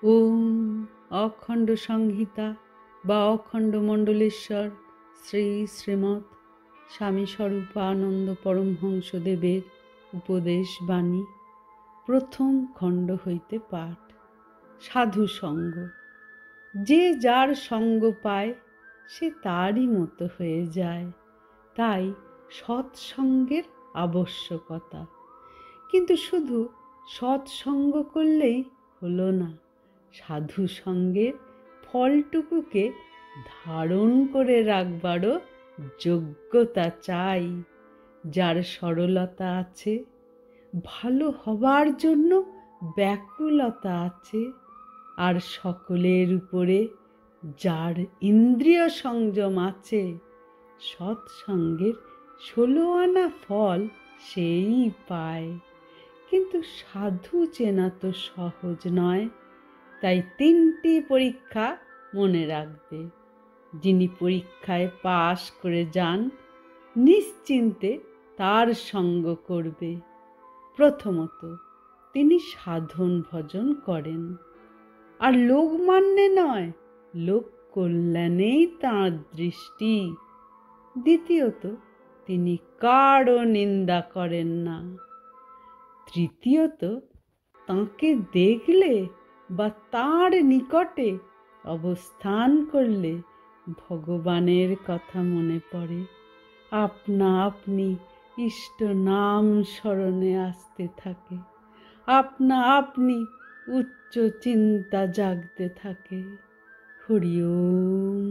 ওম অখণ্ড সংহিতা বা অখণ্ড মণ্ডলেশ্বর শ্রী শ্রীমৎ স্বামী স্বরূপানন্দ পরমহংসদেবের উপদেশ বাণী প্রথম খণ্ড হইতে পাঠ। সাধু সঙ্গ। যে যার সঙ্গ পায় সে তারই মতো হয়ে যায়, তাই সৎসঙ্গের আবশ্যকতা। কিন্তু শুধু সৎসঙ্গ করলেই হলো না, সাধু সঙ্গের ফলটুকুকে ধারণ করে রাখবারও যোগ্যতা চাই। যার সরলতা আছে, ভালো হবার জন্য ব্যাকুলতা আছে, আর সকলের উপরে যার ইন্দ্রিয় সংযম আছে, সৎসঙ্গের 16 আনা ফল সেই পায়। কিন্তু সাধু চেনা তো সহজ নয়, তাই 3টি পরীক্ষা মনে রাখবে। যিনি পরীক্ষায় পাশ করে যান, নিশ্চিন্তে তার সঙ্গ করবে। প্রথমত, তিনি সাধন ভজন করেন, আর লোকমান্যে নয়, লোক কল্যাণেই তাঁর দৃষ্টি। দ্বিতীয়ত, তিনি কারও নিন্দা করেন না। তৃতীয়ত, তাঁকে দেখলে বা তাঁর নিকটে অবস্থান করলে ভগবানের কথা মনে পড়ে, আপনা আপনি ইষ্ট নাম স্মরণে আসতে থাকে, আপনা আপনি উচ্চ চিন্তা জাগতে থাকে। হরি ওম।